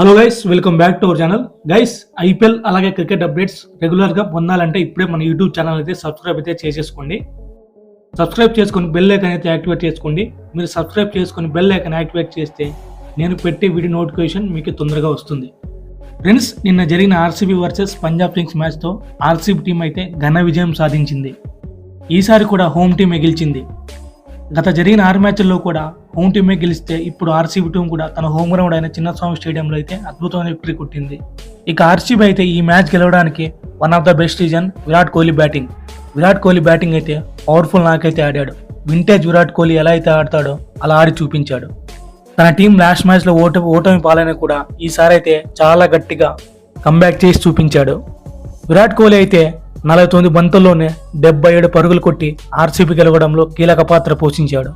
Hello guys, welcome back to our channel. Guys, IPL అలాగే cricket updates రెగ్యులర్గా పొందాలంటే ఇప్పుడే మన యూట్యూబ్ ఛానల్ అయితే సబ్స్క్రైబ్ అయితే చేసేసుకోండి. సబ్స్క్రైబ్ చేసుకొని బెల్ ఐకాన్ అయితే యాక్టివేట్ చేసుకోండి. మీరు సబ్స్క్రైబ్ చేసుకొని బెల్ ఐకాన్ యాక్టివేట్ చేస్తే నేను పెట్టే వీడియో నోటిఫికేషన్ మీకు తొందరగా వస్తుంది. ఫ్రెండ్స్, నిన్న జరిగిన ఆర్సీబీ వర్సెస్ పంజాబ్ కింగ్స్ మ్యాచ్తో ఆర్సీబీ టీం అయితే ఘన విజయం సాధించింది. ఈసారి కూడా హోమ్ టీమే గెలిచింది. గత జరిగిన 6 మ్యాచ్ల్లో కూడా హోమ్ టీమే గెలిస్తే ఇప్పుడు ఆర్సీబీ టీం కూడా తన హోమ్ గ్రౌండ్ అయిన చిన్నస్వామి స్టేడియంలో అయితే అద్భుతమైన విక్టరీ కొట్టింది. ఇక ఆర్సీబీ అయితే ఈ మ్యాచ్ గెలవడానికి one of the best reason Virat Kohli batting. Virat Kohli batting అయితే పవర్ఫుల్ నాకైతే ఆడాడు. వింటేజ్ విరాట్ కోహ్లీ ఎలా అయితే ఆడతాడో అలా ఆడి చూపించాడు. తన టీం లాస్ట్ మ్యాచ్లో ఓటమి పాలైన కూడా ఈసారి అయితే చాలా గట్టిగా కంబ్యాక్ చేసి చూపించాడు. విరాట్ కోహ్లీ అయితే 49 బంతుల్లోనే 77 పరుగులు కొట్టి ఆర్సీబీ గెలవడంలో కీలక పాత్ర పోషించాడు.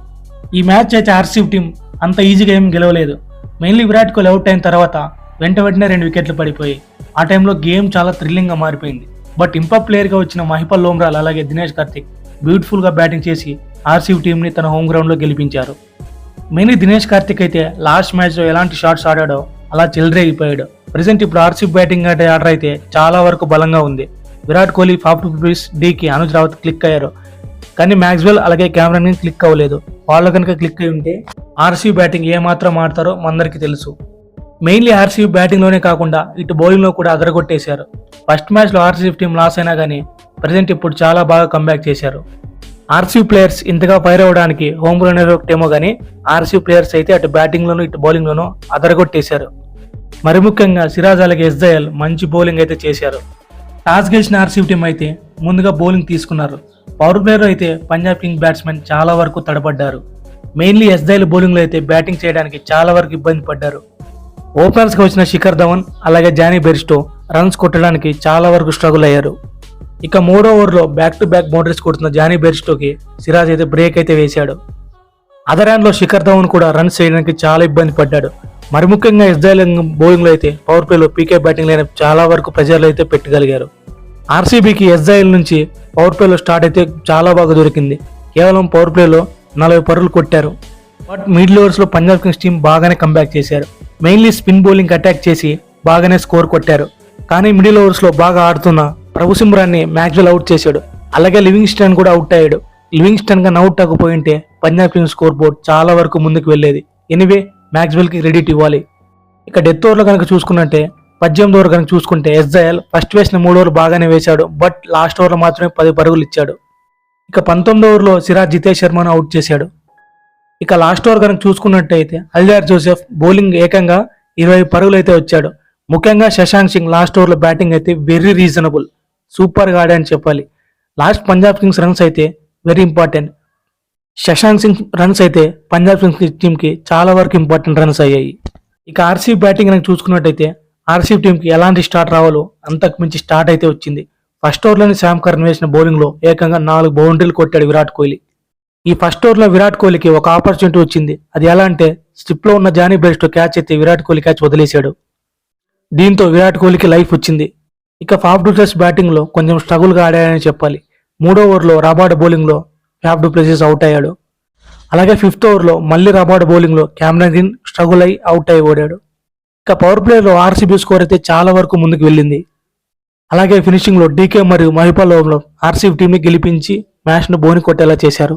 ఈ మ్యాచ్ అయితే ఆర్సీబీ టీం అంత ఈజీగా ఏం గెలవలేదు. మెయిన్లీ విరాట్ కోహ్లీ అవుట్ అయిన తర్వాత వెంటనే 2 వికెట్లు పడిపోయి ఆ టైంలో గేమ్ చాలా థ్రిల్లింగ్గా మారిపోయింది. బట్ ఇంపాక్ట్ ప్లేయర్గా వచ్చిన మహిపాల్ లోమ్రాల్ అలాగే దినేష్ కార్తిక్ బ్యూటిఫుల్గా బ్యాటింగ్ చేసి ఆర్సీబీ టీంని తన హోమ్ గ్రౌండ్లో గెలిపించారు. మెయిన్లీ దినేష్ కార్తిక్ అయితే లాస్ట్ మ్యాచ్లో ఎలాంటి షాట్స్ ఆడాడో అలా చెలరేగిపోయాడు. ప్రజెంట్ ఇప్పుడు ఆర్సీబీ బ్యాటింగ్ ఆర్డర్ అయితే చాలా వరకు బలంగా ఉంది. విరాట్ కోహ్లీ 50 డీకి అనుజ్ రావత్ క్లిక్ అయ్యారు, కానీ మ్యాక్స్వెల్ అలాగే కెమెరాన్ క్లిక్ అవ్వలేదు. వాళ్ళు కనుక క్లిక్ అయి ఉంటే ఆర్సీబీ బ్యాటింగ్ ఏమాత్రం ఆడతారో మనందరికీ తెలుసు. మెయిన్లీ ఆర్సీబీ బ్యాటింగ్లోనే కాకుండా ఇటు బౌలింగ్లో కూడా అదరగొట్టేశారు. ఫస్ట్ మ్యాచ్లో ఆర్సీబీ టీం లాస్ అయినా కానీ ప్రజెంట్ ఇప్పుడు చాలా బాగా కంబ్యాక్ చేశారు. ఆర్సీబీ ప్లేయర్స్ ఇంతగా ఫైర్ అవ్వడానికి హోమ్ గ్రౌండ్ ఒకటేమో కానీ ఆర్సీబీ ప్లేయర్స్ అయితే అటు బ్యాటింగ్లోనూ ఇటు బౌలింగ్లోనూ అదరగొట్టేశారు. మరి ముఖ్యంగా సిరాజ్ అలాగే ఎస్జేఎల్ మంచి బౌలింగ్ అయితే చేశారు. టాస్ గెలిచిన ఆర్సీబీ టీం అయితే ముందుగా బౌలింగ్ తీసుకున్నారు. పవర్ ప్లేయర్ అయితే పంజాబ్ కింగ్ బ్యాట్స్మెన్ చాలా వరకు తడబడ్డారు. మెయిన్లీ ఎస్జేఎల్ బౌలింగ్లో అయితే బ్యాటింగ్ చేయడానికి చాలా వరకు ఇబ్బంది పడ్డారు. ఓపెనర్స్గా వచ్చిన శిఖర్ ధవన్ అలాగే జానీ బెర్స్టో రన్స్ కొట్టడానికి చాలా వరకు స్ట్రగుల్ అయ్యారు. ఇక 3వ ఓవర్లో బ్యాక్ టు బ్యాక్ బౌండరీస్ కొడుతున్న జానీ బెర్స్టోకి సిరాజ్ అయితే బ్రేక్ అయితే వేశాడు. అదర్ హ్యాండ్లో శిఖర్ ధవన్ కూడా రన్స్ చేయడానికి చాలా ఇబ్బంది పడ్డాడు. మరి ముఖ్యంగా ఎస్జేఎల్ బౌలింగ్లో అయితే పవర్ ప్లేలో పీకే బ్యాటింగ్ లైన్ చాలా వరకు ప్రెజర్లు అయితే పెట్టగలిగారు. ఆర్సీబీకి ఎస్జేఎల్ నుంచి పవర్ ప్లేలో స్టార్ట్ అయితే చాలా బాగా దొరికింది. కేవలం పవర్ ప్లేలో 40 పరుగులు కొట్టారు. బట్ మిడిల్ ఓవర్స్లో పంజాబ్ కింగ్స్ టీం బాగానే కంబ్యాక్ చేశారు. మెయిన్లీ స్పిన్ బౌలింగ్ అటాక్ చేసి బాగానే స్కోర్ కొట్టారు. కానీ మిడిల్ ఓవర్స్లో బాగా ఆడుతున్న ప్రభు సిమ్రాన్ని మ్యాక్స్వెల్ అవుట్ చేశాడు. అలాగే లివింగ్స్టన్ కూడా అవుట్ అయ్యాడు. లివింగ్స్టన్ గా అవుట్ అవ్వకపోయింటే పంజాబ్ కింగ్స్ స్కోర్ బోర్డ్ చాలా వరకు ముందుకు వెళ్ళేది. ఎనివే మ్యాక్స్వెల్కి క్రెడిట్ ఇవ్వాలి. ఇక డెత్ ఓవర్లో కనుక చూసుకున్నట్టే 18వ ఓవర్ కనుక చూసుకుంటే ఎస్జేఎల్ ఫస్ట్ వేసిన 3 ఓవర్లు బాగానే వేశాడు. బట్ లాస్ట్ ఓవర్లో మాత్రమే 10 పరుగులు ఇచ్చాడు. ఇక 19వ ఓవర్లో సిరాజ్ జితేష్ శర్మను అవుట్ చేశాడు. ఇక లాస్ట్ ఓవర్ కనుక చూసుకున్నట్టయితే అల్జార్ జోసెఫ్ బౌలింగ్ ఏకంగా 20 పరుగులు అయితే వచ్చాడు. ముఖ్యంగా శశాంక్ సింగ్ లాస్ట్ ఓవర్లో బ్యాటింగ్ అయితే వెరీ రీజనబుల్, సూపర్గా ఆడాయని చెప్పాలి. లాస్ట్ పంజాబ్ కింగ్స్ రన్స్ అయితే very important. Shashank Singh runs అయితే పంజాబ్ కింగ్స్ టీంకి చాలా వరకు ఇంపార్టెంట్ రన్స్ అయ్యాయి. ఇక ఆర్సీబీ బ్యాటింగ్ కనుక చూసుకున్నట్టయితే ఆర్సీబీ టీంకి ఎలాంటి స్టార్ట్ రావాలో అంతకు మించి స్టార్ట్ అయితే వచ్చింది. ఫస్ట్ ఓవర్లోని శామ్ కర్న్ వేసిన బౌలింగ్లో ఏకంగా 4 బౌండరీలు కొట్టాడు విరాట్ కోహ్లీ. ఈ ఫస్ట్ ఓవర్లో విరాట్ కోహ్లీకి ఒక ఆపర్చునిటీ వచ్చింది. అది ఎలా అంటే స్టిప్లో ఉన్న జానీ బెర్స్టో క్యాచ్ అయితే విరాట్ కోహ్లీ క్యాచ్ వదిలేశాడు. దీంతో విరాట్ కోహ్లీకి లైఫ్ వచ్చింది. ఇక ఫాఫ్ డు ప్లెసిస్ బ్యాటింగ్లో కొంచెం స్ట్రగుల్గా ఆడాయని చెప్పాలి. 3వ ఓవర్లో రాబార్డ్ బౌలింగ్లో ఫాఫ్ డు ప్లెసిస్ అవుట్ అయ్యాడు. అలాగే 5th ఓవర్లో మళ్ళీ రాబార్డ్ బౌలింగ్లో కెమెరాన్ గ్రీన్ స్ట్రగుల్ అయి అవుట్ అయి ఓడాడు. ఇక పవర్ ప్లేలో ఆర్సీబీ స్కోర్ అయితే చాలా వరకు ముందుకు వెళ్ళింది. అలాగే ఫినిషింగ్లో డీకే మరియు మహిపాల్ లోమ్రాల్ ఆర్సీబీ టీంని గెలిపించి మ్యాచ్ను బోని కొట్టేలా చేశారు.